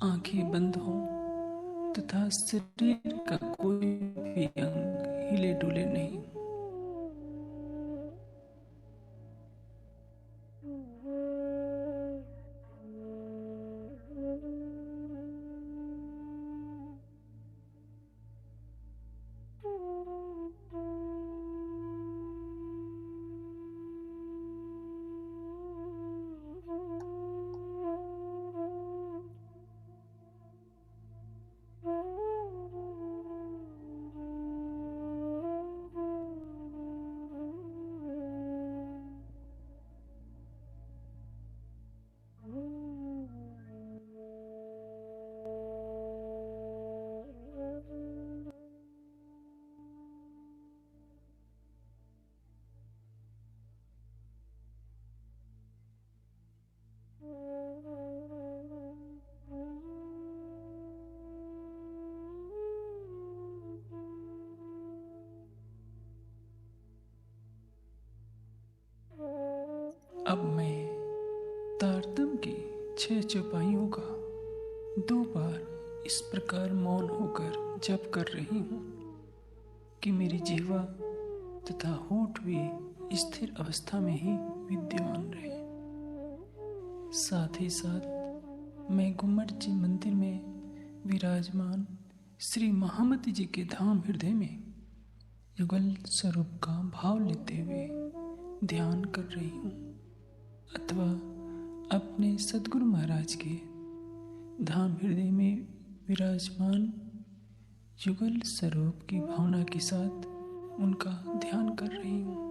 आंखें बंद हों तथा शरीर का कोई भी अंग हिले डुले नहीं। अब मैं तारतम की 6 चौपाइयों का 2 बार इस प्रकार मौन होकर जप कर रही हूँ कि मेरी जीवा तथा होठ भी स्थिर अवस्था में ही विद्यमान रहे। साथ ही साथ मैं गुम्मट जी मंदिर में विराजमान श्री महामती जी के धाम हृदय में युगल स्वरूप का भाव लेते हुए ध्यान कर रही हूँ, अथवा अपने सद्गुरु महाराज के धाम हृदय में विराजमान युगल स्वरूप की भावना के साथ उनका ध्यान कर रही हूँ।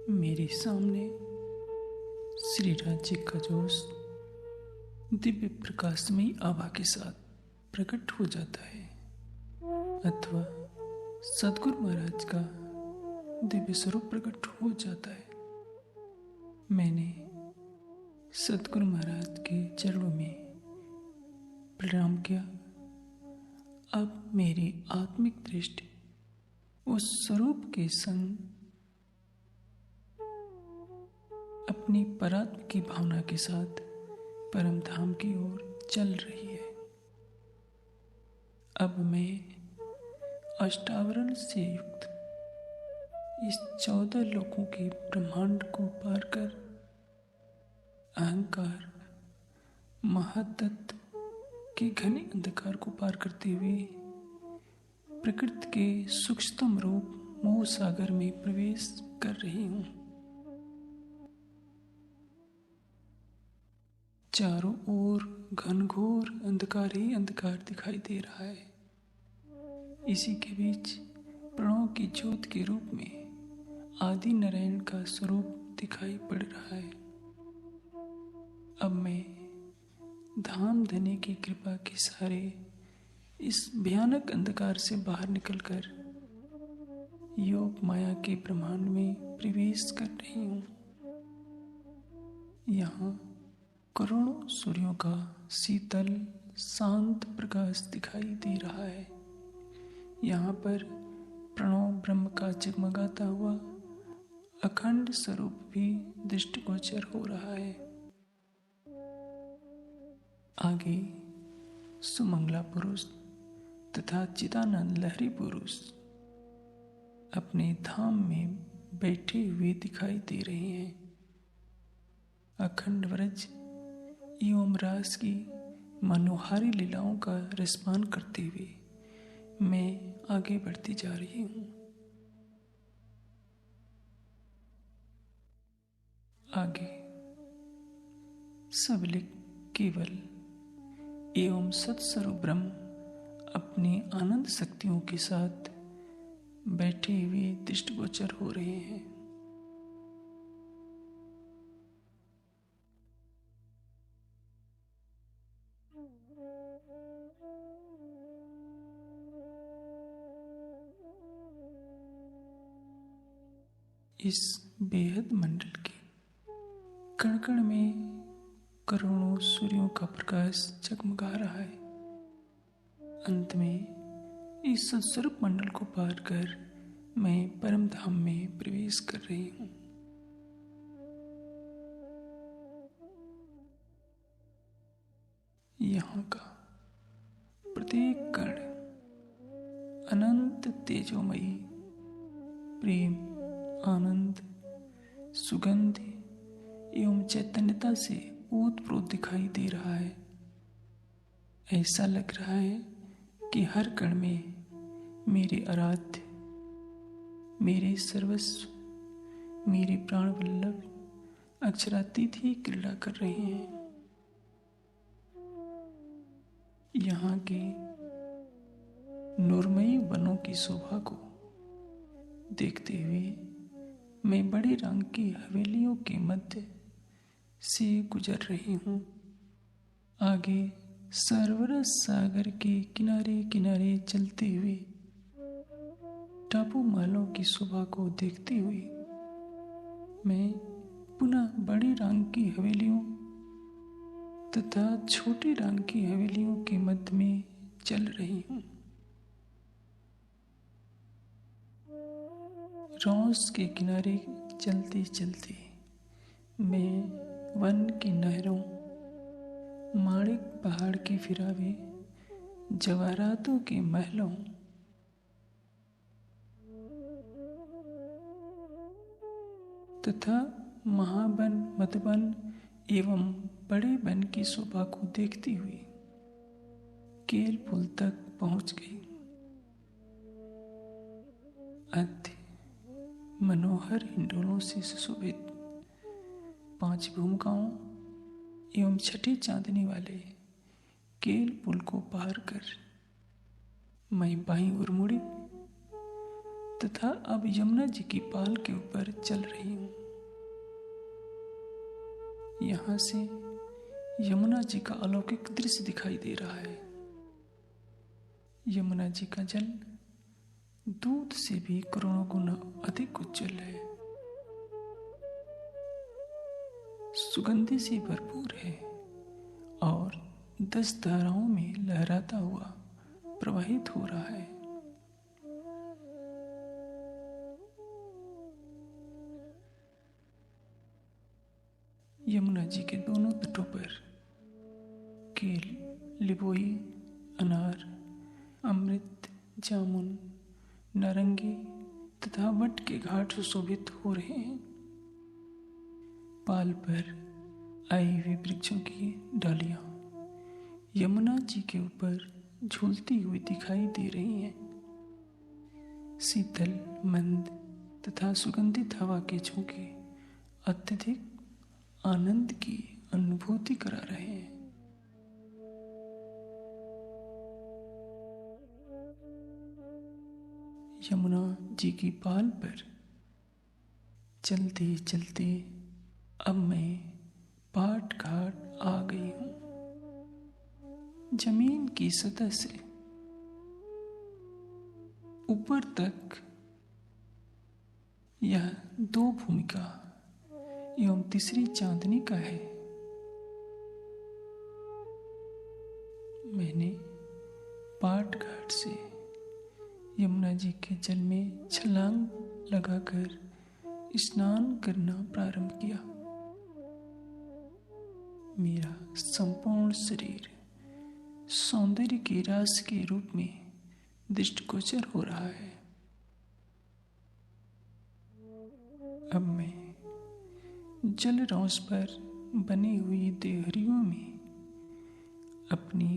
मेरे सामने श्री राज्य का जोश दिव्य प्रकाशमयी आभा के साथ प्रकट हो जाता है, अथवा सदगुरु महाराज का दिव्य स्वरूप प्रकट हो जाता है। मैंने सदगुरु महाराज के चरणों में प्रणाम किया। अब मेरी आत्मिक दृष्टि उस स्वरूप के संग अपनी परात्म की भावना के साथ परम धाम की ओर चल रही है। अब मैं अष्टावरण से युक्त इस 14 लोकों के ब्रह्मांड को पार कर अहंकार महातत्व के घने अंधकार को पार करते हुए प्रकृति के सूक्ष्मतम रूप मोह सागर में प्रवेश कर रही हूँ। चारों ओर घनघोर अंधकार ही अंधकार दिखाई दे रहा है। इसी के बीच प्रणव की ज्योत के रूप में आदि नारायण का स्वरूप दिखाई पड़ रहा है। अब मैं धाम धनी की कृपा के सहारे इस भयानक अंधकार से बाहर निकलकर योग माया के ब्रह्मांड में प्रवेश कर रही हूँ। यहाँ करोड़ों सूर्यों का शीतल शांत प्रकाश दिखाई दे रहा है। यहाँ पर प्रणव ब्रह्म का जगमगाता हुआ अखंड स्वरूप भी दृष्टिगोचर हो रहा है। आगे सुमंगला पुरुष तथा चिदानंद लहरी पुरुष अपने धाम में बैठे हुए दिखाई दे रहे हैं। अखंड व्रज एवं रास की मनोहारी लीलाओं का रसपान करते हुए मैं आगे बढ़ती जा रही हूँ। आगे सबलिक केवल एवं सत्स्वरूप ब्रह्म अपनी आनंद शक्तियों के साथ बैठे हुए दृष्टिगोचर हो रहे हैं। इस बेहद मंडल के कण कण में करोड़ों सूर्यों का प्रकाश जगमगा रहा है। अंत में इस सत्स्वरूप मंडल को पार कर मैं परम धाम में प्रवेश कर रही हूँ। यहाँ का प्रत्येक कण अनंत तेजोमयी प्रेम, आनंद, सुगंध एवं चैतन्यता से ओतप्रोत दिखाई दे रहा है। ऐसा लग रहा है कि हर कण में मेरे आराध्य, मेरे सर्वस्व, मेरे प्राण वल्लभ अक्षरातीत ही क्रीड़ा कर रहे हैं। यहाँ के नूरमयी वनों की शोभा को देखते हुए मैं बड़े रंग की हवेलियों के मध्य से गुजर रही हूँ। आगे सरवरस सागर के किनारे किनारे चलते हुए टापू मालों की शोभा को देखते हुए मैं पुनः बड़ी रंग की हवेलियों तथा छोटी रंग की हवेलियों के मध्य में चल रही हूँ। रौस के किनारे चलते चलते मैं वन की नहरों, माणिक पहाड़ के फिरावे, जवाहरातों के महलों, तथा महावन, मधुवन एवं बड़े वन की शोभा को देखती हुई केल पुल तक पहुंच गई। अति मनोहर हिंडोलों से सुशोभित 5 भूमिकाओं एवं छठी चांदनी वाले केल पुल को पार कर मैं बाईं ओर मुड़ी तथा अब यमुना जी की पाल के ऊपर चल रही हूँ। यहाँ से यमुना जी का अलौकिक दृश्य दिखाई दे रहा है। यमुना जी का जल दूध से भी करोड़ों गुना अधिक उज्जवल है, सुगंधि से भरपूर है और 10 धाराओं में लहराता हुआ प्रवाहित हो रहा है। यमुना जी के दोनों तटों पर केल, लिबोई, अनार, अमृत, जामुन, नारंगी तथा वट के घाट सुशोभित हो रहे हैं। पाल पर आई हुई वृक्षों की डालियां यमुना जी के ऊपर झूलती हुई दिखाई दे रही हैं। शीतल, मंद तथा सुगंधित हवा के झोंके अत्यधिक आनंद की अनुभूति करा रहे हैं। यमुना जी की पाल पर चलते चलते अब मैं पाट घाट आ गई हूँ। जमीन की सतह से ऊपर तक यह 2 भूमिका एवं तीसरी चांदनी का है। मैंने पाट घाट से यमुना जी के जल में छलांग लगाकर स्नान करना प्रारंभ किया। मेरा संपूर्ण शरीर सौंदर्य के रास के रूप में दृष्टिगोचर हो रहा है। अब मैं जल रौस पर बनी हुई देहरियों में अपनी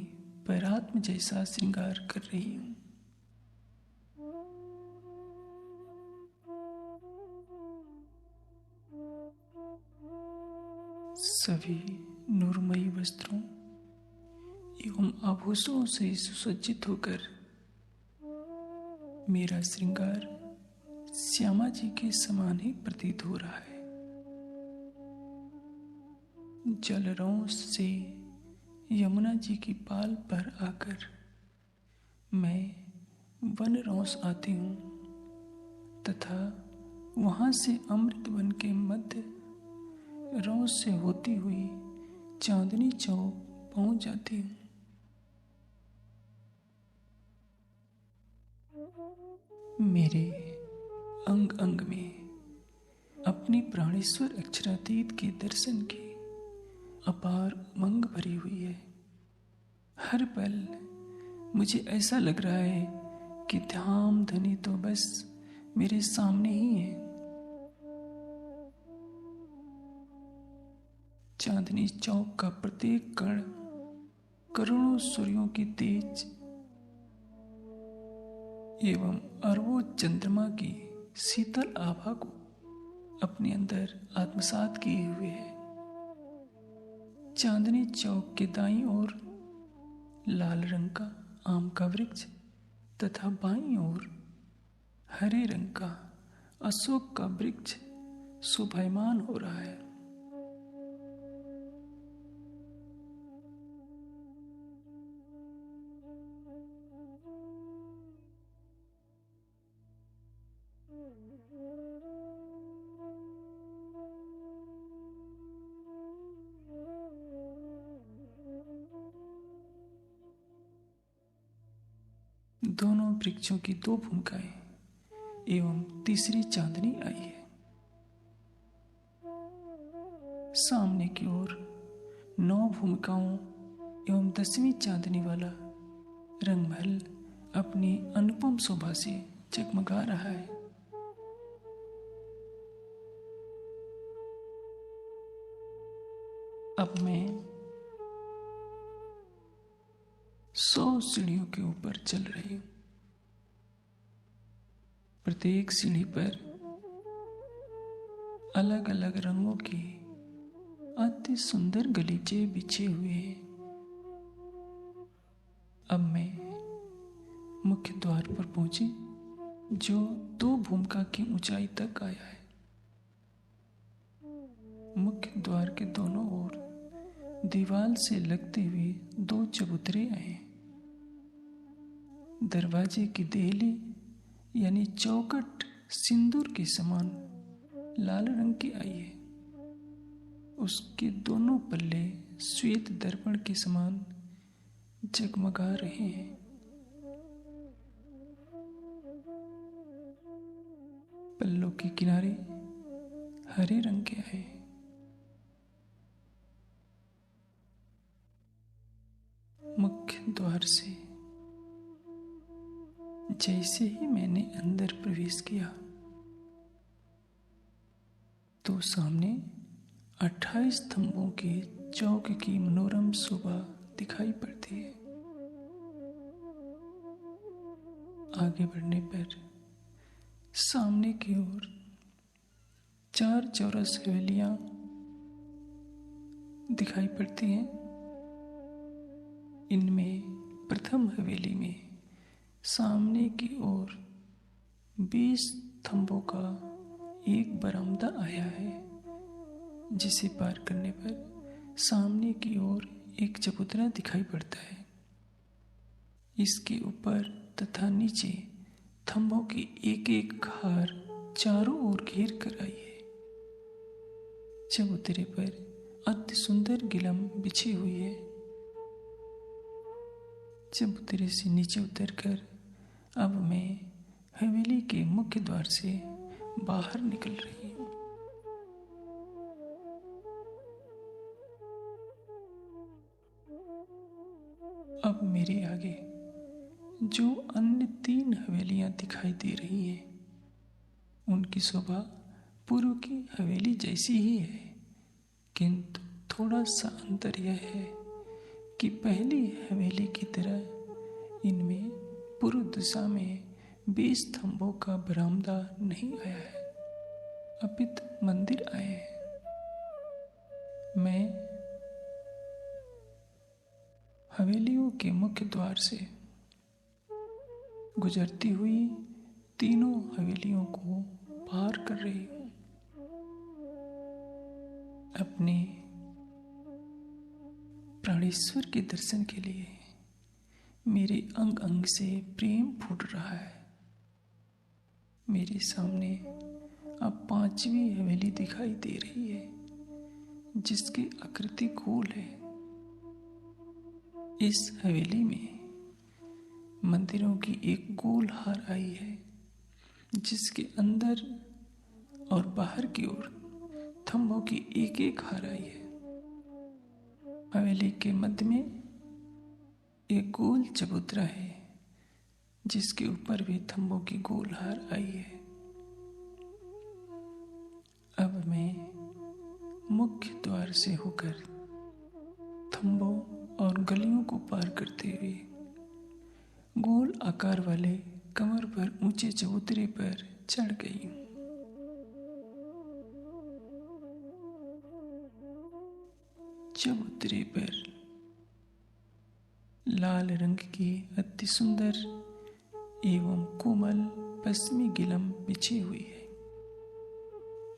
पैरात्म जैसा श्रृंगार कर रही हूँ। सभी नूरमयी वस्त्रों एवं आभूषणों से सुसज्जित होकर मेरा श्रृंगार श्यामा जी के समान ही प्रतीत हो रहा है। जलरौं से यमुना जी की पाल पर आकर मैं वन रौस आती हूँ तथा वहां से अमृत वन के मध्य रौस से होती हुई चांदनी चौक पहुंच जाती हूँ। मेरे अंग अंग में अपनी प्राणेश्वर अक्षरातीत के दर्शन की अपार उमंग भरी हुई है। हर पल मुझे ऐसा लग रहा है कि धाम धनी तो बस मेरे सामने ही है। चांदनी चौक का प्रत्येक कण करोड़ों सूर्यों की तेज एवं अरबों चंद्रमा की शीतल आभा को अपने अंदर आत्मसात किए हुए है। चांदनी चौक के दाईं ओर लाल रंग का आम का वृक्ष तथा बाईं ओर हरे रंग का अशोक का वृक्ष शोभायमान हो रहा है। दोनों वृक्षों की 2 भूमिकाएं एवं तीसरी चांदनी आई है। सामने की ओर 9 भूमिकाओं एवं 10वीं चांदनी वाला रंगमहल अपनी अनुपम शोभा से जगमगा रहा है। अब मैं 100 सीढ़ियों के ऊपर चल रही हूं। प्रत्येक सीढ़ी पर अलग अलग रंगों के अति सुंदर गलीचे बिछे हुए हैं। अब मैं मुख्य द्वार पर पहुंची जो 2 भूमिका की ऊंचाई तक आया है। मुख्य द्वार के दोनों ओर दीवार से लगते हुए 2 चबूतरे आए। दरवाजे की देहली यानी चौखट सिंदूर के समान लाल रंग की आई है। उसके दोनों पल्ले श्वेत दर्पण के समान जगमगा रहे हैं। पल्लों के किनारे हरे रंग के हैं। मुख्य द्वार से जैसे ही मैंने अंदर प्रवेश किया तो सामने 28 स्तंभों के चौक की मनोरम शोभा दिखाई पड़ती है। आगे बढ़ने पर सामने की ओर 4 चौरस हवेलियां दिखाई पड़ती हैं। इनमें प्रथम हवेली में सामने की ओर 20 स्तंभों का एक बरामदा आया है, जिसे पार करने पर सामने की ओर एक चबूतरा दिखाई पड़ता है। इसके ऊपर तथा नीचे थंभों की एक एक खार चारों ओर घेर कर आई है। चबूतरे पर अति सुंदर गिलम बिछी हुई है। चबूतरे से नीचे उतरकर अब मैं हवेली के मुख्य द्वार से बाहर निकल रही हूँ। अब मेरे आगे जो अन्य 3 हवेलियां दिखाई दे रही हैं, उनकी शोभा पूर्व की हवेली जैसी ही है, किंतु थोड़ा सा अंतर यह है कि पहली हवेली की तरह इनमें पूर्व दिशा में 20 स्तंभों का बरामदा नहीं आया है, अपितु मंदिर आए हैं। मैं हवेलियों के मुख्य द्वार से गुजरती हुई तीनों हवेलियों को पार कर रही हूँ। अपने प्राणेश्वर के दर्शन के लिए मेरे अंग अंग से प्रेम फूट रहा है। मेरे सामने अब 5वीं हवेली दिखाई दे रही है, जिसकी आकृति गोल है। इस हवेली में मंदिरों की एक गोल हार आई है, जिसके अंदर और बाहर की ओर थंभों की एक एक हार आई है। हवेली के मध्य में एक गोल चबूतरा है, जिसके ऊपर भी थंभों की गोल हार आई है। अब मैं मुख्य द्वार से होकर थंभों और गलियों को पार करते हुए गोल आकार वाले कमर पर ऊंचे चबूतरे पर चढ़ गई हूँ। चबूतरे पर लाल रंग की अति सुंदर एवं कोमल पश्चिमी गिलम बिछी हुई है।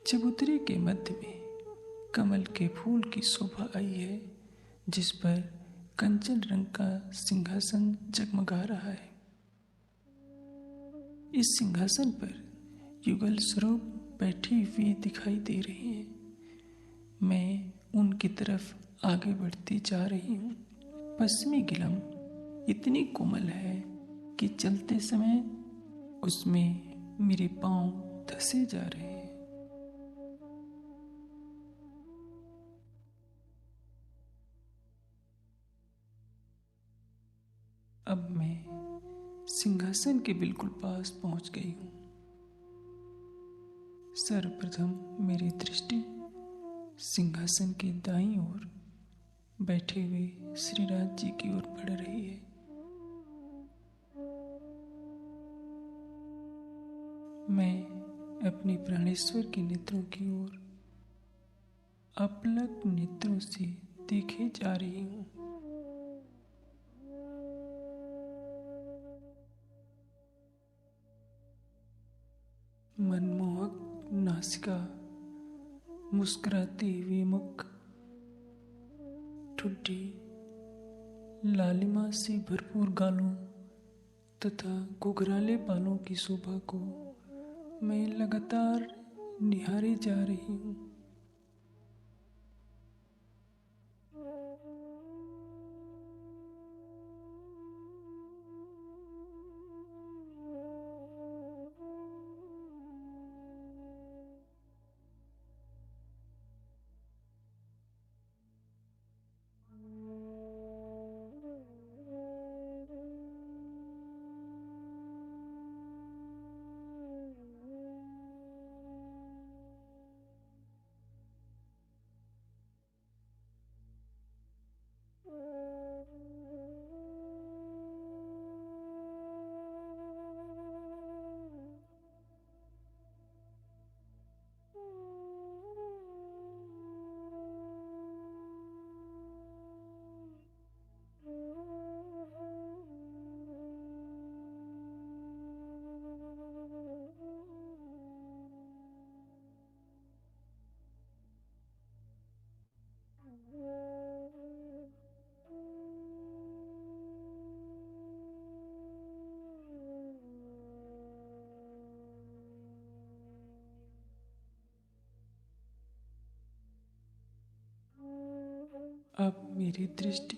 चबूतरे के मध्य में कमल के फूल की शोभा आई है, जिस पर कंचन रंग का सिंहासन जगमगा रहा है। इस सिंहासन पर युगल स्वरूप बैठी हुई दिखाई दे रही है। मैं उनकी तरफ आगे बढ़ती जा रही हूँ। पश्चिमी गिलम इतनी कोमल है कि चलते समय उसमें मेरे पांव धंसे जा रहे हैं। अब मैं सिंहासन के बिल्कुल पास पहुंच गई हूँ। सर्वप्रथम मेरी दृष्टि सिंहासन के दाईं ओर बैठे हुए श्रीराज जी की ओर बढ़ रही है। मैं अपने प्राणेश्वर के नेत्रों की ओर अपलक नेत्रों से देखे जा रही हूँ। मनमोहक नासिका, मुस्कुराते हुए मुख, ठुड्डे, लालिमा से भरपूर गालों तथा घुघराले बालों की शोभा को मैं लगातार निहारे जा रही हूँ। अब मेरी दृष्टि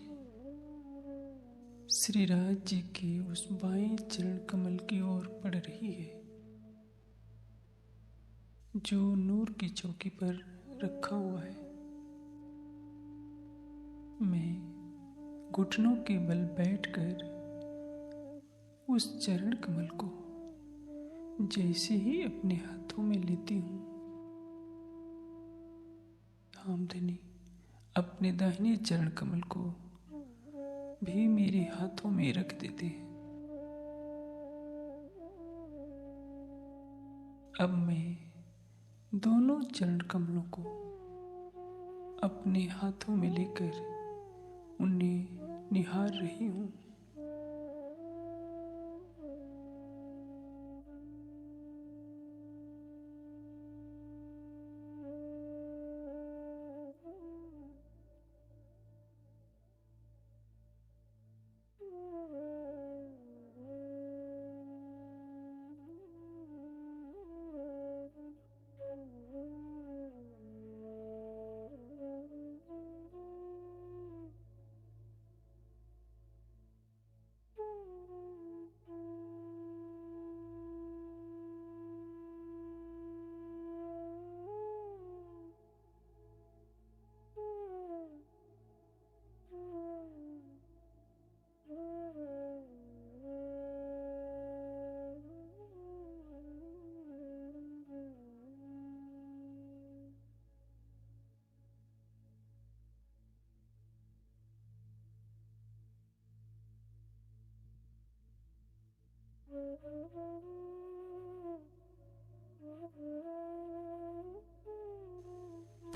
श्री राज जी के उस बाएं चरण कमल की ओर पड़ रही है, जो नूर की चौकी पर रखा हुआ है। मैं घुटनों के बल बैठकर उस चरण कमल को जैसे ही अपने हाथों में लेती हूँ, आमदनी अपने दाहिने चरण कमल को भी मेरे हाथों में रख देते हैं। अब मैं दोनों चरण कमलों को अपने हाथों में लेकर उन्हें निहार रही हूँ।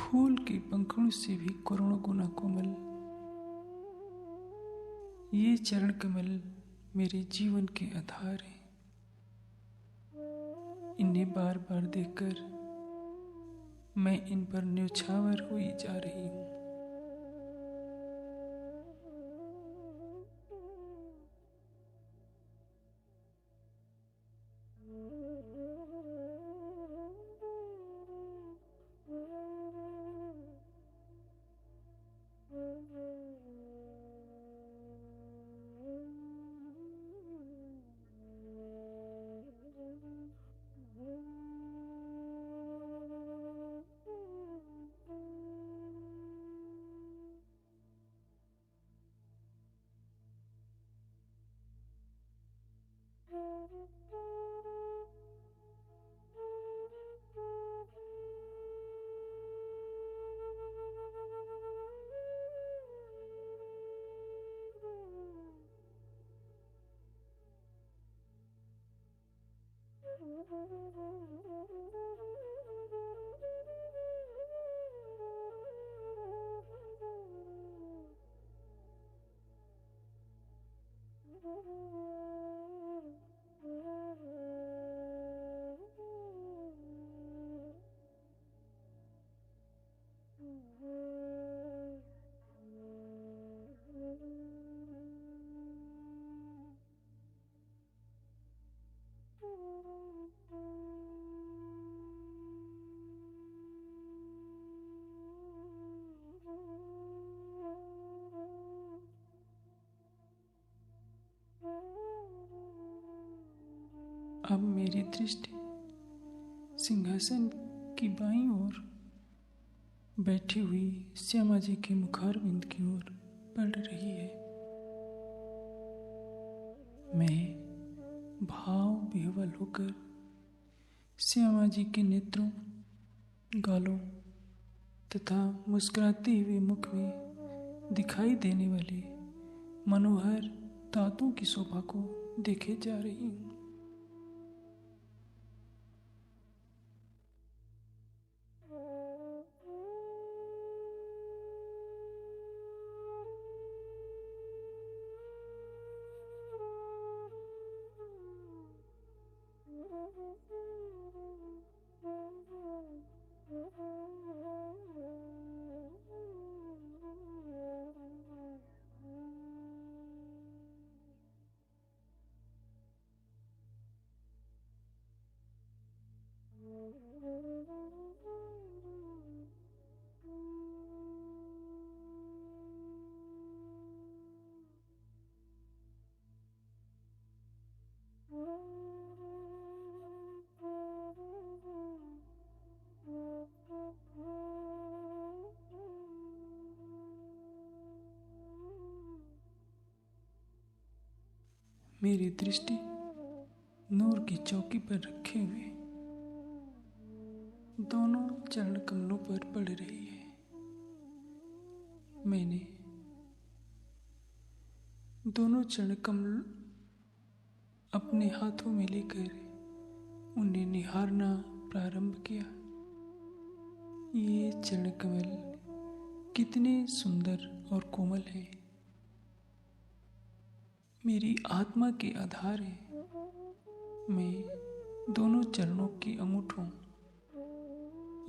फूल के पंखुड़ से भी करोड़ों गुना कोमल ये चरण कमल मेरे जीवन के आधार हैं। इन्हें बार बार देखकर मैं इन पर न्यौछावर हुई जा रही हूँ। अब मेरी दृष्टि सिंहासन की बाईं ओर बैठी हुई श्यामा जी के मुखारविंद की ओर पड़ रही है। मैं भाव विह्वल होकर श्यामा जी के नेत्रों, गालों तथा मुस्कुराते हुए मुख में दिखाई देने वाले मनोहर दांतों की शोभा को देखे जा रही हूँ। मेरी दृष्टि नूर की चौकी पर रखे हुए दोनों चरण कमलों पर पड़ रही है। मैंने दोनों चरण कमल अपने हाथों में लेकर उन्हें निहारना प्रारंभ किया। ये चरण कमल कितने सुंदर और कोमल हैं। मेरी आत्मा के आधार है। मैं दोनों चरणों की अंगूठों,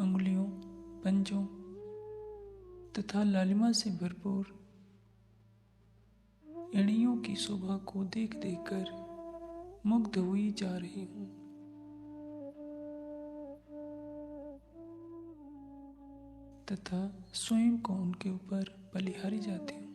अंगुलियों, पंजों तथा लालिमा से भरपूर एड़ियों की शोभा को देख देख कर मुग्ध हुई जा रही हूँ। तथा स्वयं को उनके ऊपर बलिहारी जाती हूँ।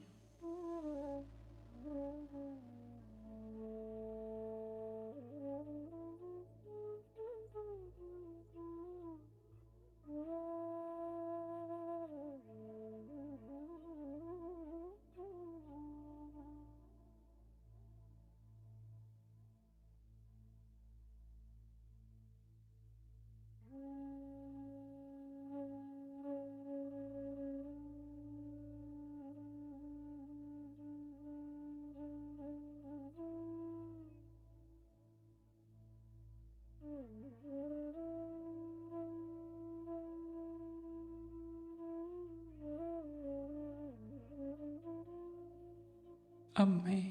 अब मैं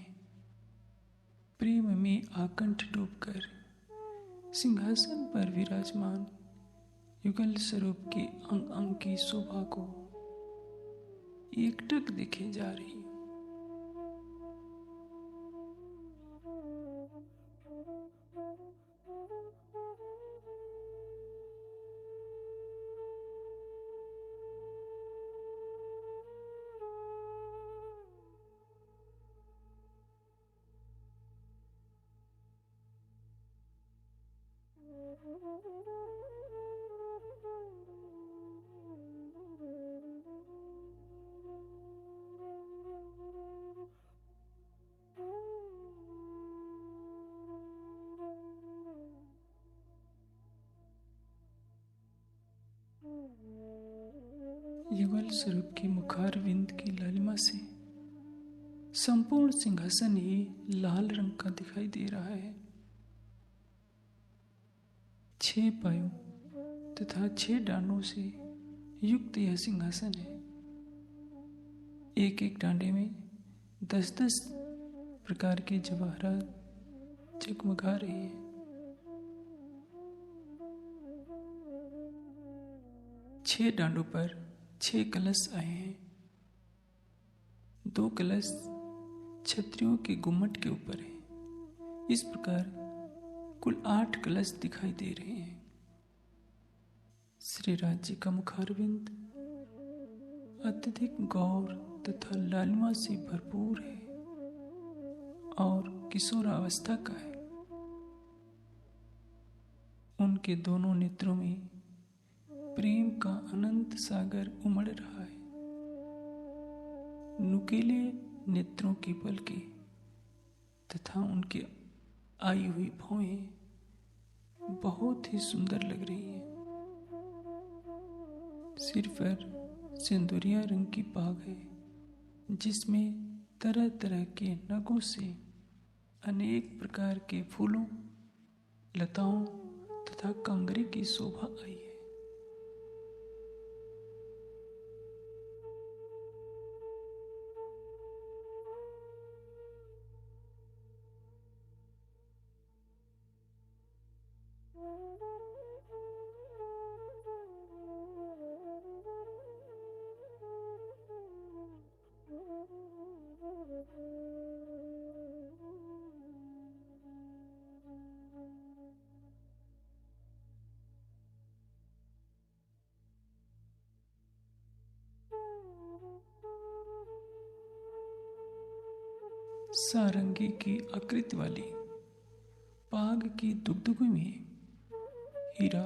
प्रेम में आकंठ डूबकर सिंहासन पर विराजमान युगल स्वरूप की अंग अंग की शोभा को एकटक देखे जा रही हूँ। युगल स्वरूप की मुखारविंद की लालिमा से संपूर्ण सिंहासन ही लाल रंग का दिखाई दे रहा है। 6 पायों तथा 6 डांडों से युक्त यह सिंहासन है। एक एक डांडे में 10-10 प्रकार के जवाहरात जगमगा रहे हैं। 6 डांडों पर 6 कलश आए हैं। 2 कलश छतरियों के गुम्मट के ऊपर है। इस प्रकार कुल 8 कलश दिखाई दे रहे हैं। श्री राज्य का मुखारविंद अत्यधिक गौर तथा लालिमा से भरपूर है और किशोरावस्था का है। उनके दोनों नेत्रों में प्रेम का अनंत सागर उमड़ रहा है। नुकीले नेत्रों की पलकें तथा उनकी आई हुई भौहें बहुत ही सुंदर लग रही हैं। सिर पर सिंदूरिया रंग की पाग है, जिसमें तरह तरह के नगों से अनेक प्रकार के फूलों, लताओं तथा कंगरे की शोभा आई है। सारंगी की आकृति वाली पाग की दुगदुगी में हीरा,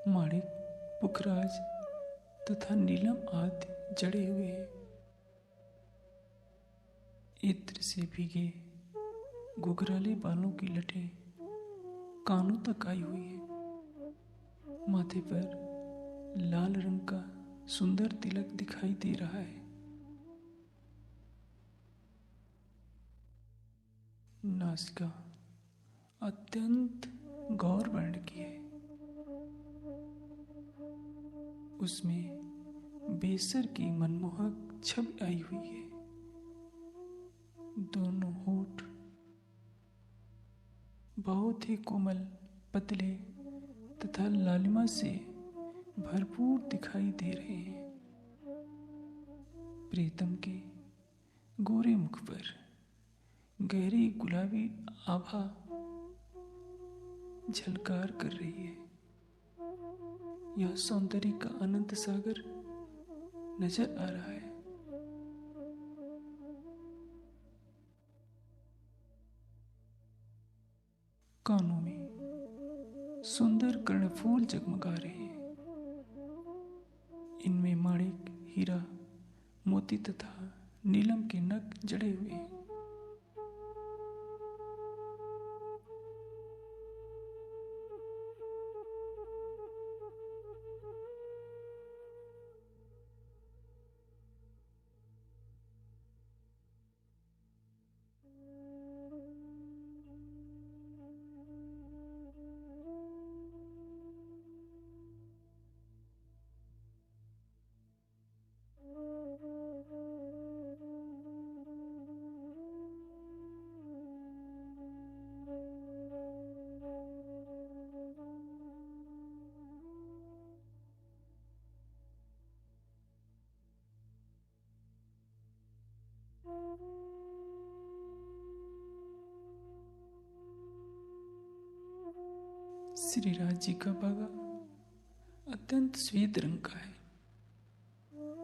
माणिक, पुखराज तथा नीलम आदि जड़े हुए हैं। इत्र से भीगे घुघराले बालों की लटें कानों तक आई हुई है। माथे पर लाल रंग का सुंदर तिलक दिखाई दे रहा है। नासिका अत्यंत गौर वर्ण की है। उसमें बेसर की मनमोहक छवि आई हुई है। दोनों होठ बहुत ही कोमल, पतले तथा लालिमा से भरपूर दिखाई दे रहे हैं। प्रीतम के गोरे मुख पर गहरी गुलाबी आभा झलकार कर रही है। यह सौंदर्य का अनंत सागर नजर आ रहा है। कानों में सुंदर कर्णफूल जगमगा रहे हैं। इनमें माणिक, हीरा, मोती तथा नीलम के नग जड़े हुए हैं। श्री राज जी का बागा अत्यंत श्वेत रंग का है।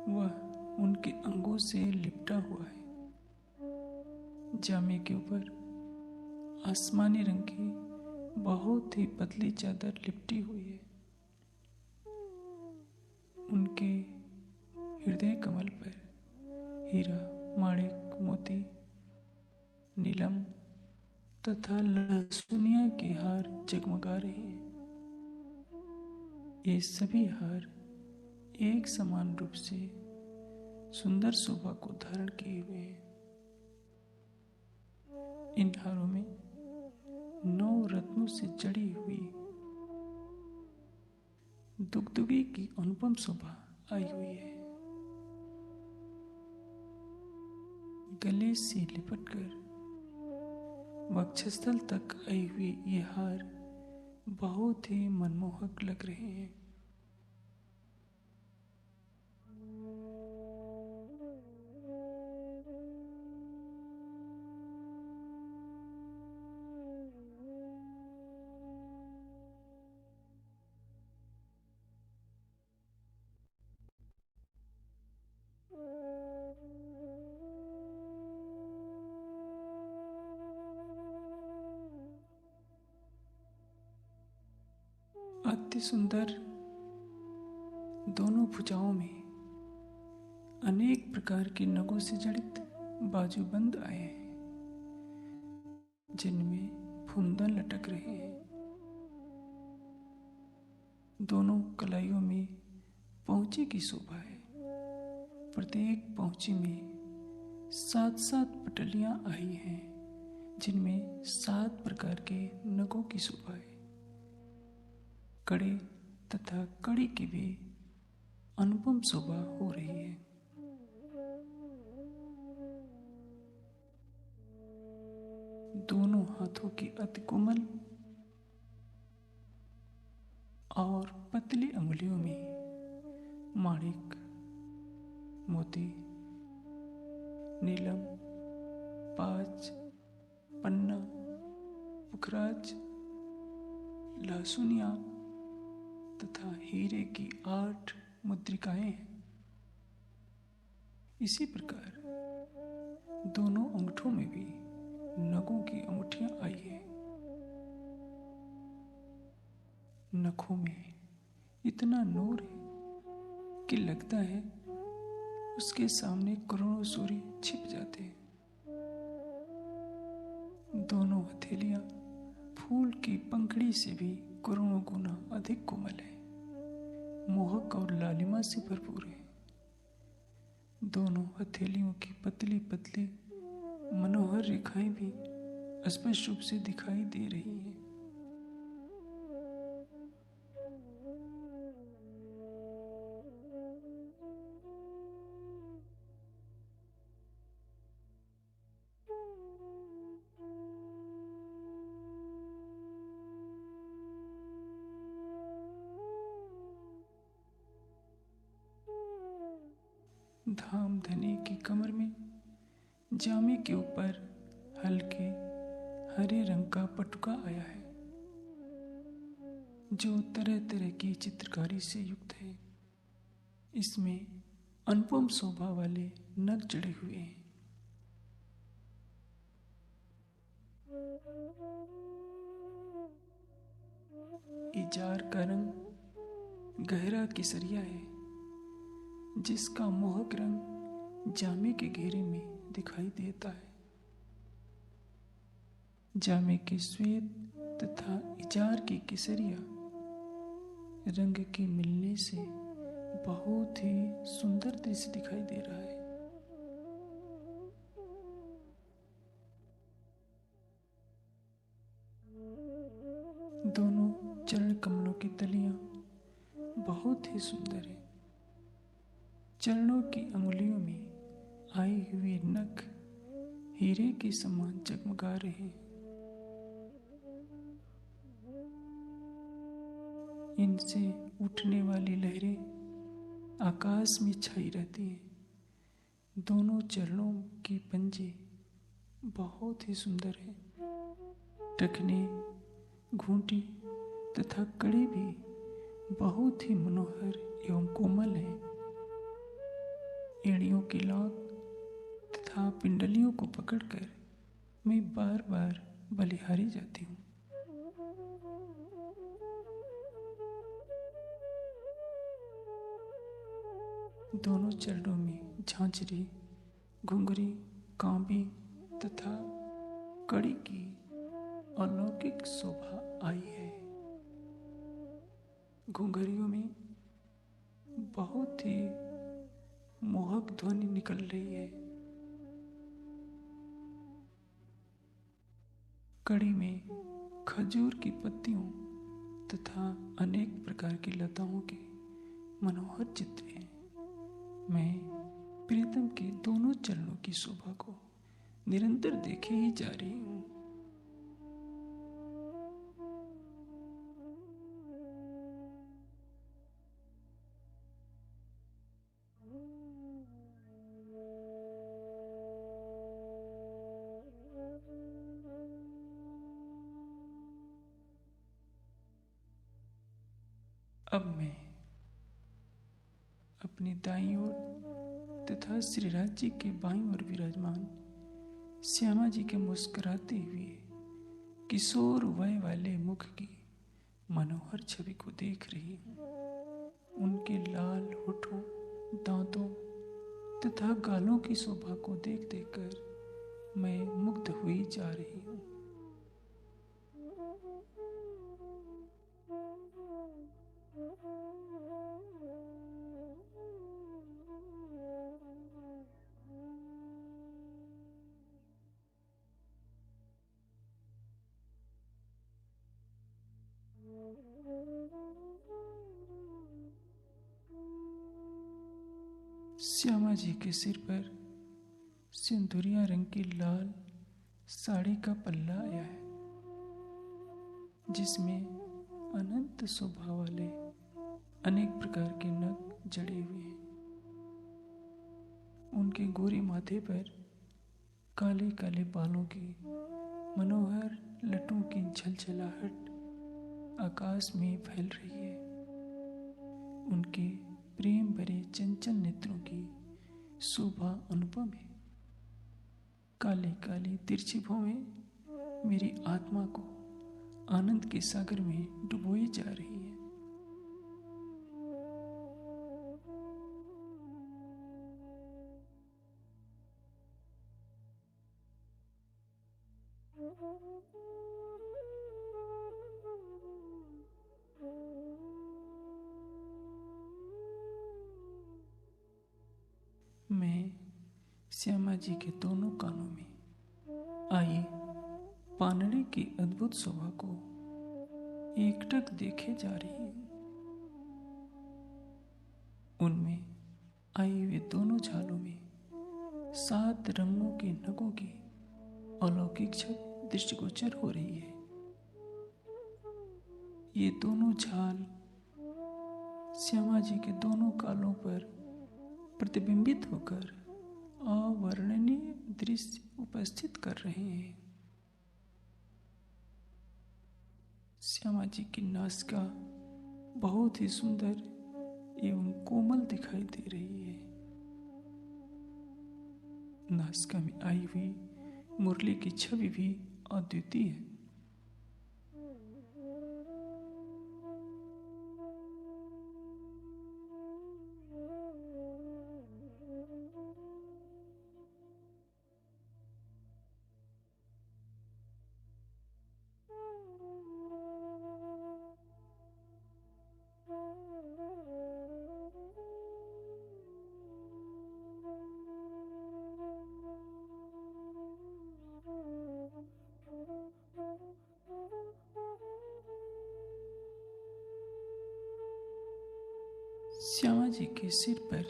वह उनके अंगों से लिपटा हुआ है। जामे के ऊपर आसमानी रंग की बहुत ही पतली चादर लिपटी हुई है। उनके हृदय कमल पर हीरा, माणिक, मोती, नीलम तथा लहसुनिया के हार जगमगा रहे हैं। ये सभी हार एक समान रूप से सुंदर शोभा को धारण किए हुए हैं। इन हारों में 9 रत्नों से जड़ी हुई दुगदुगी की अनुपम शोभा आई हुई है। गले से लिपटकर वक्षस्थल तक आई हुई ये हार बहुत ही मनमोहक लग रहे हैं। ही सुंदर दोनों भुजाओं में अनेक प्रकार के नगों से जड़ित बाजूबंद आए हैं, जिनमें फुंदन लटक रहे हैं। दोनों कलाइयों में पहुंचे की शोभा है। प्रत्येक पहुंची में 7-7 पटलियां आई हैं, जिनमें 7 प्रकार के नगों की शोभा है। कड़े तथा कड़ी की भी अनुपम शोभा हो रही है। दोनों हाथों की अति कोमल और पतली अंगुलियों में माणिक, मोती, नीलम, पाँच, पन्ना, पुखराज, लहसुनिया तथा हीरे की 8 मुद्रिकाएं हैं। इसी प्रकार दोनों अंगूठों में भी नगों की अंगूठियां आई हैं। नखों में इतना नूर है कि लगता है उसके सामने करोड़ों सूर्य छिप जाते हैं। दोनों हथेलियां फूल की पंखड़ी से भी करोड़ों गुना अधिक कोमल है, मोहक और लालिमा से भरपूर है। दोनों हथेलियों की पतली पतली मनोहर रेखाएं भी स्पष्ट रूप से दिखाई दे रही हैं। धाम धनी की कमर में जामे के ऊपर हल्के हरे रंग का पटुका आया है, जो तरह तरह की चित्रकारी से युक्त है। इसमें अनुपम शोभा वाले नग जड़े हुए हैं। इजार का रंग गहरा केसरिया है, जिसका मोहक रंग जामे के घेरे में दिखाई देता है। जामे के श्वेत तथा इजार की केसरिया रंग के मिलने से बहुत ही सुंदर दृश्य दिखाई दे रहा है। दोनों चरण कमलों की तलियां बहुत ही सुंदर है। चरणों की अंगुलियों में आई हुई नख हीरे के समान जगमगा रहे हैं। इनसे उठने वाली लहरें आकाश में छाई रहती हैं। दोनों चरणों की पंजे बहुत ही सुंदर है। टखने, घूंटी तथा कड़ी भी बहुत ही मनोहर एवं कोमल है। एड़ियों की लौक तथा पिंडलियों को पकड़कर मैं बार बार बलिहारी जाती हूँ। दोनों चरणों में झांझरी, घुंघरी, कांबी तथा कड़ी की अलौकिक शोभा आई है। घुंघरियों में बहुत ही मोहक ध्वनि निकल रही है। कड़ी में खजूर की पत्तियों तथा अनेक प्रकार की लताओं के मनोहर चित्र हैं। मैं प्रीतम के दोनों चरणों की शोभा को निरंतर देखे ही जा रही हूँ। अब मैं अपनी दाईं ओर तथा श्री राज्य के बाईं ओर विराजमान श्यामा जी के मुस्कुराते हुए किशोर वय वाले मुख की मनोहर छवि को देख रही हूँ। उनके लाल होठों, दांतों तथा गालों की शोभा को देख देख कर मैं मुग्ध हुई जा रही हूँ। श्यामा जी के सिर पर सिंदूरिया रंग की लाल साड़ी का पल्ला आया है, जिसमें अनंत शोभा वाले अनेक प्रकार के नग जड़े हुए हैं। उनके गोरे माथे पर काले काले बालों की मनोहर लटों की झलझलाहट आकाश में फैल रही है। उनके प्रेम भरे चंचल नेत्रों की शोभा अनुपम है। काली काली तिरछी भौहें मेरी आत्मा को आनंद के सागर में डुबोई जा रही है। मैं श्यामा जी के दोनों कानों में आई पानड़े की अद्भुत शोभा को एकटक देखे जा रही हूँ। उनमें आई हुए दोनों झालों में 7 रंगों के नगों की अलौकिक छवि दृष्टिगोचर हो रही है। ये दोनों झाल श्यामा जी के दोनों गालों पर प्रतिबिंबित होकर अवर्णनीय दृश्य उपस्थित कर रहे हैं। श्यामा जी की नासिका बहुत ही सुंदर एवं कोमल दिखाई दे रही है। नासिका में आई हुई मुरली की छवि भी अद्वितीय है। श्यामा जी के सिर पर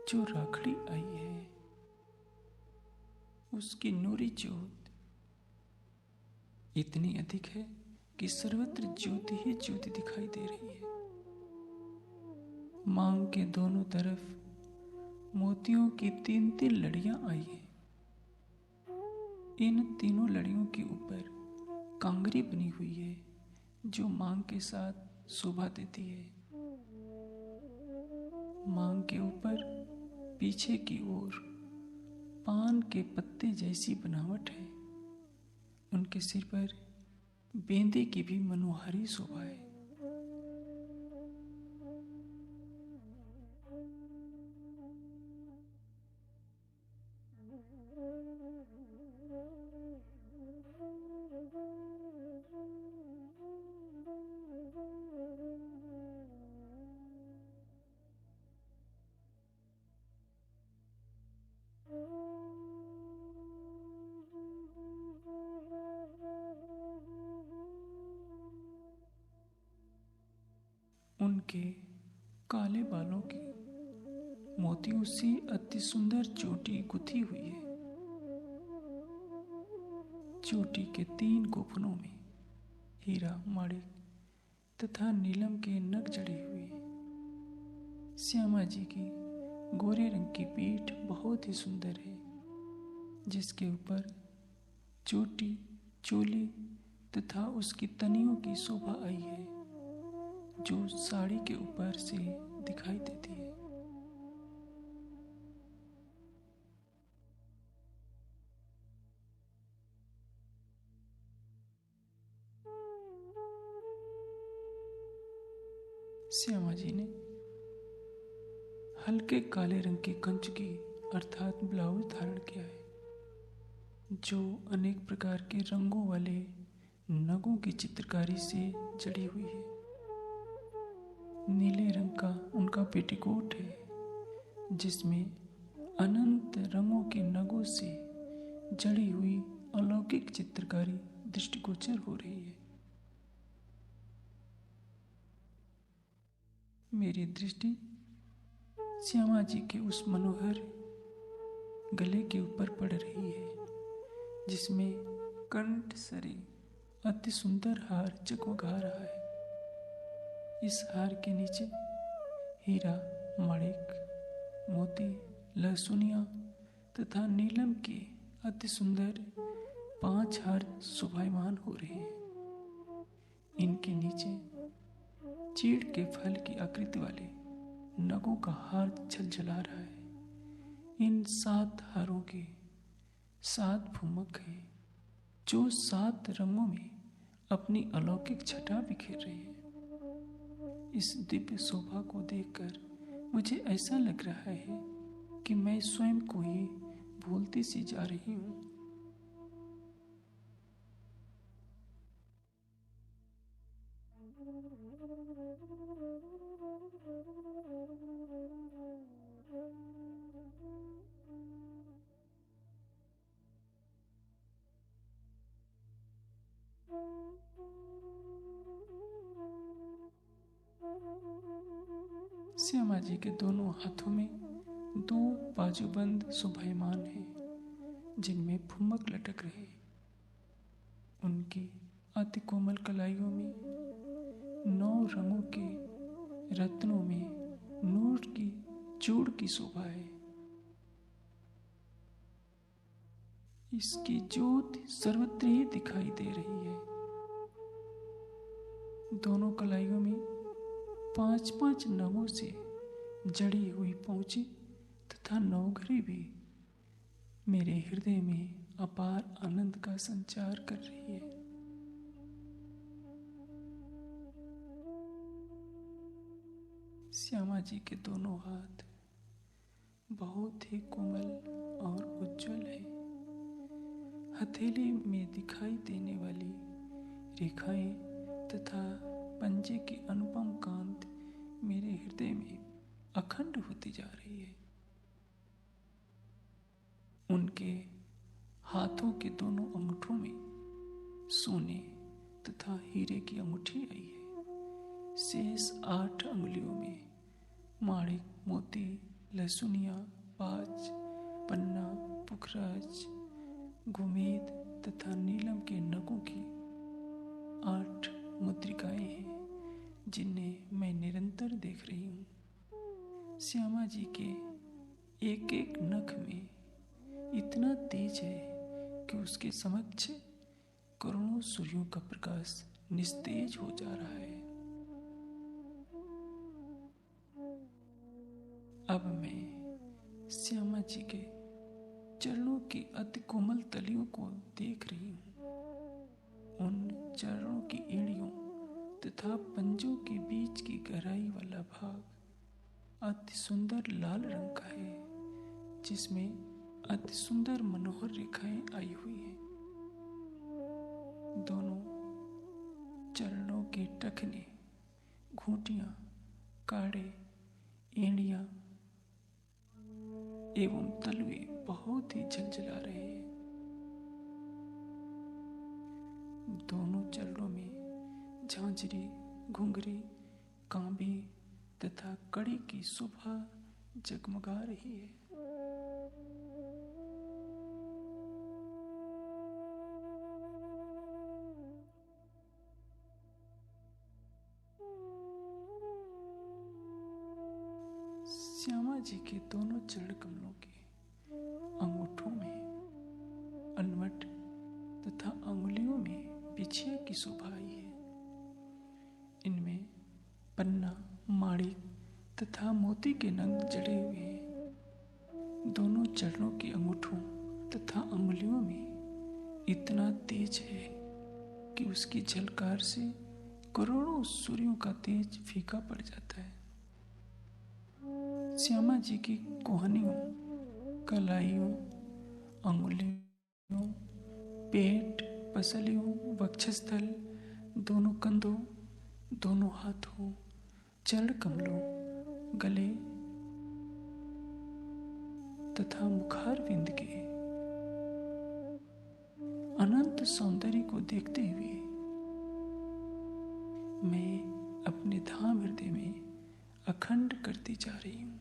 जो राखड़ी आई है, उसकी नूरी ज्योत इतनी अधिक है कि सर्वत्र ज्योति ही ज्योति दिखाई दे रही है। मांग के दोनों तरफ मोतियों की 3-3 लड़ियां आई हैं। इन तीनों लड़ियों के ऊपर कांगरी बनी हुई है, जो मांग के साथ शोभा देती है। मांग के ऊपर पीछे की ओर पान के पत्ते जैसी बनावट है। उनके सिर पर बेंदे की भी मनोहारी शोभा है। उनके काले बालों की मोतियों से अति सुंदर चोटी गुथी हुई है। चोटी के 3 गोफनों में हीरा, माणिक तथा नीलम के नग जड़े हुए हैं। श्यामा जी की गोरे रंग की पीठ बहुत ही सुंदर है, जिसके ऊपर चोटी, चोली तथा उसकी तनियों की शोभा आई है, जो साड़ी के ऊपर से दिखाई देती है। श्यामा जी ने हल्के काले रंग की कंचुकी अर्थात ब्लाउज धारण किया है, जो अनेक प्रकार के रंगों वाले नगों की चित्रकारी से जड़ी हुई है। नीले रंग का उनका पेटीकोट है, जिसमें अनंत रंगों के नगों से जड़ी हुई अलौकिक चित्रकारी दृष्टिगोचर हो रही है। मेरी दृष्टि श्यामा जी के उस मनोहर गले के ऊपर पड़ रही है, जिसमें कंठ सरे अति सुंदर हार जगमगा रहा है। इस हार के नीचे हीरा, माणिक, मोती, लहसुनिया तथा नीलम के अति सुंदर 5 हार शोभायमान हो रहे हैं। इनके नीचे चीड़ के फल की आकृति वाले नगों का हार झलझला रहा है। इन 7 हारों के 7 भूमक हैं, जो 7 रंगों में अपनी अलौकिक छटा बिखेर रहे हैं। इस दिव्य शोभा को देखकर मुझे ऐसा लग रहा है कि मैं स्वयं को ही भूलती सी जा रही हूँ। श्यामा जी के दोनों हाथों में 2 बाजूबंद शोभायमान हैं, जिनमें भूमक लटक रहे हैं। उनकी अति कोमल कलाइयों में 9 रंगों के रत्नों में नूर की चूड़ की शोभा है। इसकी ज्योति सर्वत्र ही दिखाई दे रही है। दोनों कलाइयों में 5-5 नगों से जड़ी हुई पहुंची तथा नवघड़ी भी मेरे हृदय में अपार आनंद का संचार कर रही है। श्यामा जी के दोनों हाथ बहुत ही कोमल और उज्जवल है। हथेली में दिखाई देने वाली रेखाएं तथा पंजे की अनुपम कांति मेरे हृदय में अखंड होती जा रही है। उनके हाथों के दोनों अंगूठों में सोने तथा हीरे की अंगूठी आई है। शेष 8 अंगुलियों में माणिक, मोती, लहसुनिया, पाँच, पन्ना, पुखराज, गोमेद तथा नीलम के नगों की 8 मुद्रिकाएं हैं, जिन्हें मैं निरंतर देख रही हूँ। श्यामा जी के एक एक नख में इतना तेज है कि उसके समक्ष करोड़ों सूर्यों का प्रकाश निस्तेज हो जा रहा है। अब मैं श्यामा जी के चरणों की अति कोमल तलियों को देख रही हूँ। उन चरणों की एड़ियों तथा पंजों के बीच की गहराई वाला भाग अति सुंदर लाल रंग का है, जिसमें अति सुंदर मनोहर रेखाएं आई हुई हैं। दोनों चरणों के टखने, घूंटियां, काड़े, एड़ियां एवं तलवे बहुत ही झलझला रहे हैं। दोनों चरणों में झांझरी, घुंघरी, कांबी तथा कड़ी की शोभा जगमगा रही है। श्यामा जी के दोनों चरण कमलों के अंगूठों में अलमट तथा अंगुलियों में बिछिया की शोभा आई है। इनमें पन्ना, माणिक तथा मोती के नग जड़े हुए हैं। दोनों चरणों के अंगूठों तथा अंगुलियों में इतना तेज है कि उसकी झलकार से करोड़ों सूर्यों का तेज फीका पड़ जाता है। श्यामा जी की कोहनियों, कलाइयों, अंगुलियों, पेट, पसलियों, वक्षस्थल, दोनों कंधों, दोनों हाथों, चरण कमलों, गले तथा मुखारविंद के अनंत सौंदर्य को देखते हुए मैं अपने धाम हृदय में अखंड करती जा रही हूँ।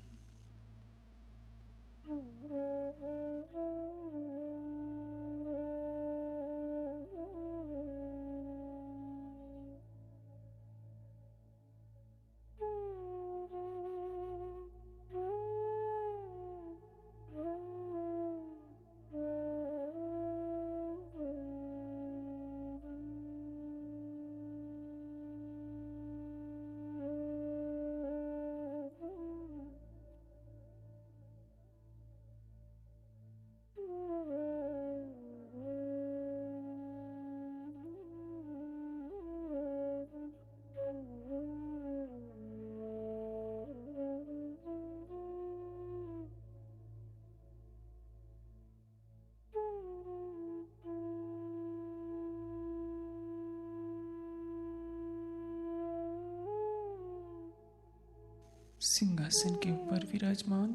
सिंहासन के ऊपर विराजमान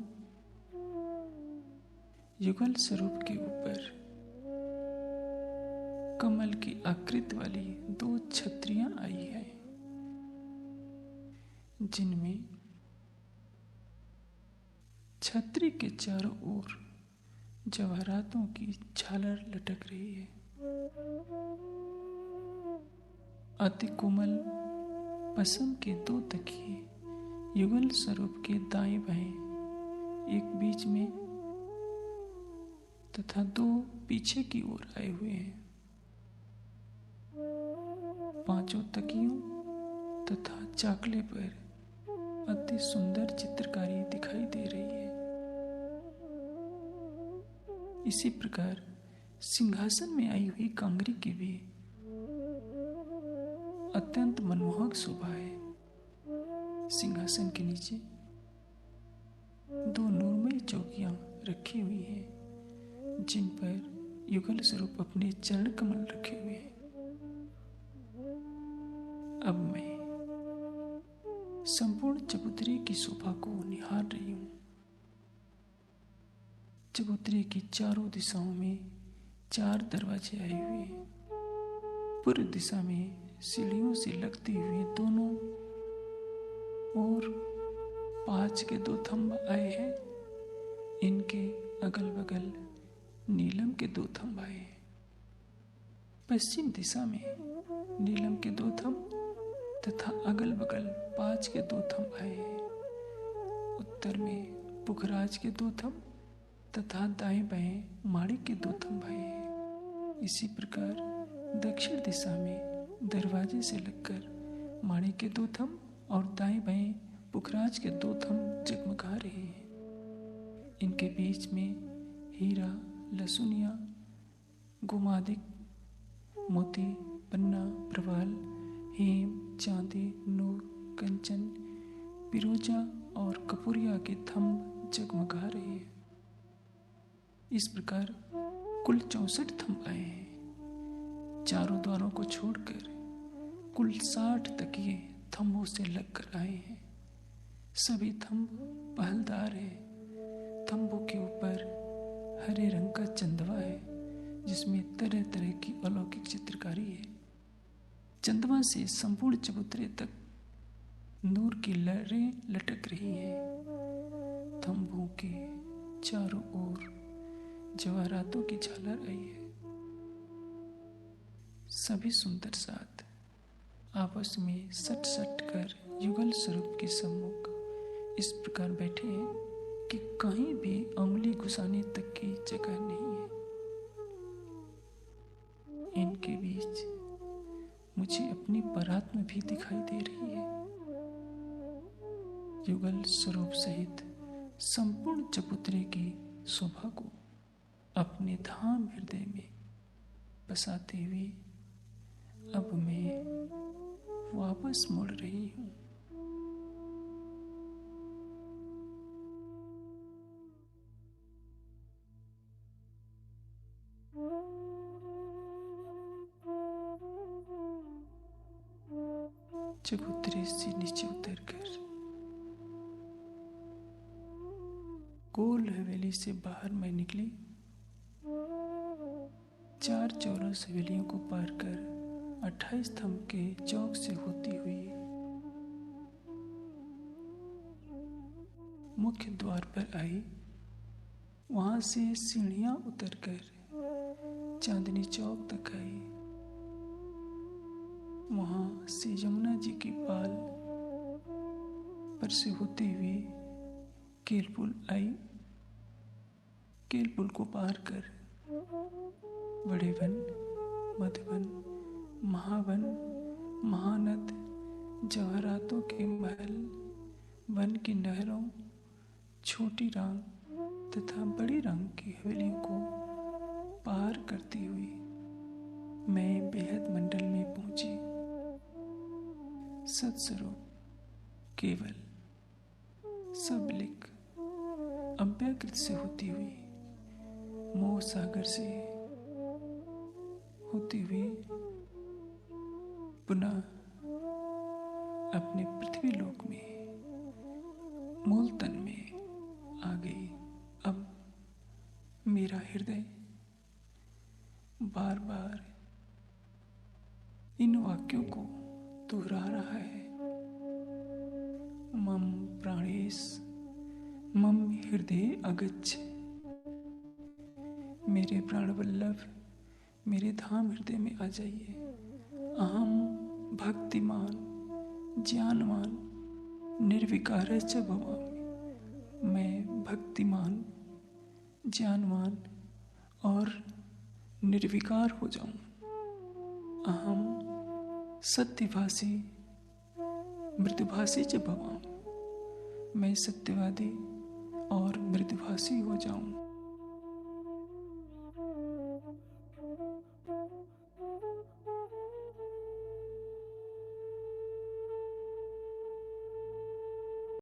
युगल स्वरूप के ऊपर कमल की आकृति वाली 2 छत्रियां आई है, जिनमें छतरी के चारों ओर जवाहरातों की झालर लटक रही है। अति कोमल पसम के 2 तकिए युगल स्वरूप के दाएं बाएं, एक बीच में तथा 2 पीछे की ओर आए हुए हैं। 5 तकियों तथा चाकले पर अति सुंदर चित्रकारी दिखाई दे रही है। इसी प्रकार सिंहासन में आई हुई कांगरी की भी अत्यंत मनमोहक शोभा है। सिंहासन के नीचे 2 नूरमयी चौकियां रखी हुई हैं, जिन पर युगल स्वरूप अपने चरण कमल रखे हुए हैं। अब मैं संपूर्ण चबूतरे की शोभा को निहार रही हूँ। चबूतरे की चारों दिशाओं में 4 दरवाजे आए हुए हैं। पूर्व दिशा में सीढ़ियों से लगते हुए दोनों और 5 के 2 थंब आए हैं। इनके अगल बगल नीलम के 2 थंब आए हैं। पश्चिम दिशा में नीलम के 2 थंब तथा अगल बगल 5 के 2 थंब आए हैं। उत्तर में पुखराज के 2 थंब तथा दाएं बाएं माणिक के 2 थंब आए हैं। इसी प्रकार दक्षिण दिशा में दरवाजे से लगकर माणिक के 2 थंब और दाएं बाएं पुखराज के 2 थंब जगमगा रहे हैं। इनके बीच में हीरा, लसुनिया, गोमादिक, मोती, पन्ना, प्रवाल, हेम, चांदी, नूर, कंचन, पिरोजा और कपूरिया के थंब जगमगा रहे हैं। इस प्रकार कुल 64 थंब आए हैं। चारों द्वारों को छोड़कर कुल 60 तकिए थंबों से लगकर आए हैं। सभी थंब पहलदार है। थंबों के ऊपर हरे रंग का चंदवा है, जिसमें तरह तरह की अलौकिक चित्रकारी है। चंदवा से संपूर्ण चबूतरे तक नूर की लहरें लटक रही हैं। थंबों के चारों ओर जवाहरातों की झालर आई है। सभी सुंदर साथ आपस में सट सट कर युगल स्वरूप के सम्मुख इस प्रकार बैठे हैं कि कहीं भी उंगली घुसाने तक की जगह नहीं है। इनके बीच मुझे अपनी परात्म भी दिखाई दे रही है। युगल स्वरूप सहित संपूर्ण चबूतरे की शोभा को अपने धाम हृदय में बसाते हुए अब मैं वापस मुड़ रही हूँ। चबूतरे से नीचे उतरकर गोल हवेली से बाहर मैं निकली। 4 चौरस हवेलियों को पार कर 28 स्तंभ के चौक से होती हुई मुख्य द्वार पर आई। वहां से सीढ़ियां उतरकर चांदनी चौक तक आई। वहां से यमुना जी की पाल पर से होते हुए केल पुल आई। केल पुल को पार कर बड़े वन, मधुवन, महावन, महानद, जवाहरातों के महल, वन की नहरों, छोटी रांग तथा बड़ी रांग की हवेलियों को पार करती हुई मैं बेहद मंडल में पहुंची। सत्स्वरूप केवल सबलिक अव्याकृत से होती हुई मोह सागर से होती हुई पुनः अपने पृथ्वी लोक में मूल तन में आ गई। अब मेरा हृदय बार बार इन वाक्यों को दोहरा रहा है। मम प्राणेश मम हृदय अगच्छ। मेरे प्राण वल्लभ मेरे धाम हृदय में आ जाइए। अहम भक्तिमान ज्ञानवान निर्विकारश्च भवामि। मैं भक्तिमान ज्ञानवान और निर्विकार हो जाऊं। अहम सत्यभाषी मृदुभाषी च भवामि। मैं सत्यवादी और मृदुभाषी हो जाऊं।